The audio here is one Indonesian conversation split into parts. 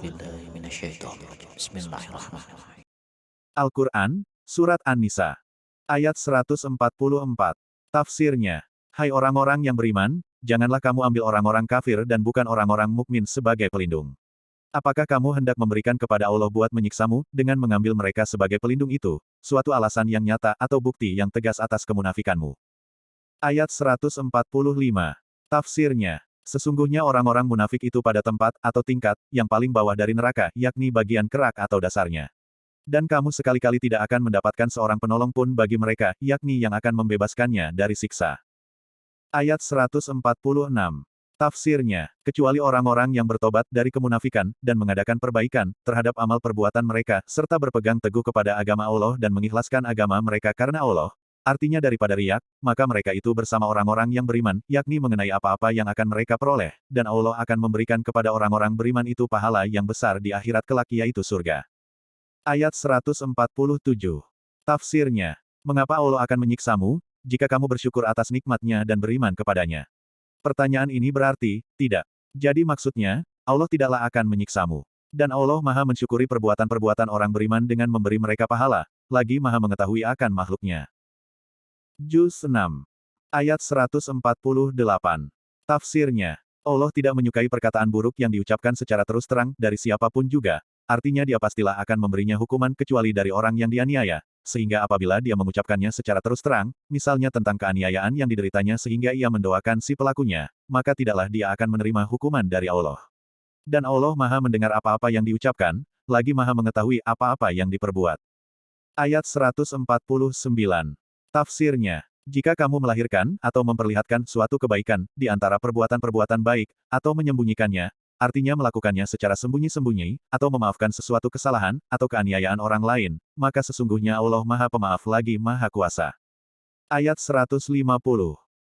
بالله من الشيطان الرجيم بسم الله الرحمن الرحيم Al-Quran, Surat An-Nisa. Ayat 144. Tafsirnya. Hai orang-orang yang beriman, janganlah kamu ambil orang-orang kafir dan bukan orang-orang mukmin sebagai pelindung. Apakah kamu hendak memberikan kepada Allah buat menyiksamu, dengan mengambil mereka sebagai pelindung itu, suatu alasan yang nyata atau bukti yang tegas atas kemunafikanmu? Ayat 145. Tafsirnya. Sesungguhnya orang-orang munafik itu pada tempat atau tingkat yang paling bawah dari neraka, yakni bagian kerak atau dasarnya. Dan kamu sekali-kali tidak akan mendapatkan seorang penolong pun bagi mereka, yakni yang akan membebaskannya dari siksa. Ayat 146. Tafsirnya, kecuali orang-orang yang bertobat dari kemunafikan, dan mengadakan perbaikan terhadap amal perbuatan mereka, serta berpegang teguh kepada agama Allah dan mengikhlaskan agama mereka karena Allah, artinya daripada riyak, maka mereka itu bersama orang-orang yang beriman, yakni mengenai apa-apa yang akan mereka peroleh, dan Allah akan memberikan kepada orang-orang beriman itu pahala yang besar di akhirat kelak yaitu surga. Ayat 147. Tafsirnya, mengapa Allah akan menyiksamu, jika kamu bersyukur atas nikmatnya dan beriman kepadanya? Pertanyaan ini berarti, tidak. Jadi maksudnya, Allah tidaklah akan menyiksamu. Dan Allah maha mensyukuri perbuatan-perbuatan orang beriman dengan memberi mereka pahala, lagi maha mengetahui akan makhluknya. Juz 6. Ayat 148. Tafsirnya, Allah tidak menyukai perkataan buruk yang diucapkan secara terus terang dari siapapun juga, artinya Dia pastilah akan memberinya hukuman kecuali dari orang yang dianiaya, sehingga apabila Dia mengucapkannya secara terus terang, misalnya tentang keaniayaan yang dideritanya sehingga ia mendoakan si pelakunya, maka tidaklah Dia akan menerima hukuman dari Allah. Dan Allah maha mendengar apa-apa yang diucapkan, lagi maha mengetahui apa-apa yang diperbuat. Ayat 149. Tafsirnya, jika kamu melahirkan atau memperlihatkan suatu kebaikan di antara perbuatan-perbuatan baik, atau menyembunyikannya, artinya melakukannya secara sembunyi-sembunyi, atau memaafkan sesuatu kesalahan, atau keaniayaan orang lain, maka sesungguhnya Allah Maha Pemaaf lagi Maha Kuasa. Ayat 150.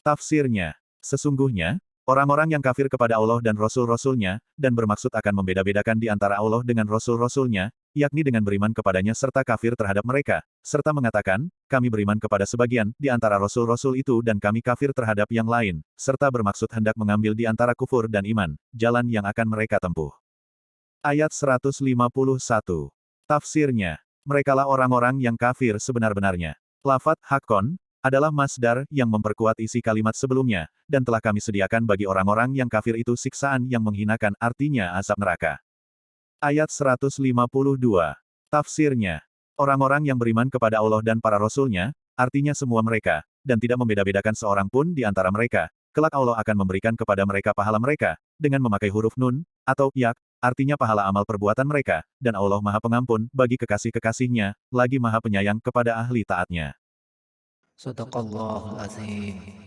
Tafsirnya, sesungguhnya, orang-orang yang kafir kepada Allah dan Rasul-Rasulnya, dan bermaksud akan membeda-bedakan di antara Allah dengan Rasul-Rasulnya, yakni dengan beriman kepadanya serta kafir terhadap mereka, serta mengatakan, kami beriman kepada sebagian di antara Rasul-Rasul itu dan kami kafir terhadap yang lain, serta bermaksud hendak mengambil di antara kufur dan iman, jalan yang akan mereka tempuh. Ayat 151. Tafsirnya, merekalah orang-orang yang kafir sebenar-benarnya. Lafat hakon adalah masdar yang memperkuat isi kalimat sebelumnya, dan telah kami sediakan bagi orang-orang yang kafir itu siksaan yang menghinakan, artinya azab neraka. Ayat 152. Tafsirnya, orang-orang yang beriman kepada Allah dan para Rasul-Nya, artinya semua mereka, dan tidak membeda-bedakan seorang pun di antara mereka, kelak Allah akan memberikan kepada mereka pahala mereka, dengan memakai huruf nun, atau yak, artinya pahala amal perbuatan mereka, dan Allah Maha Pengampun bagi kekasih-kekasihnya, lagi Maha Penyayang kepada ahli taatnya. Sadaqallahul Azim.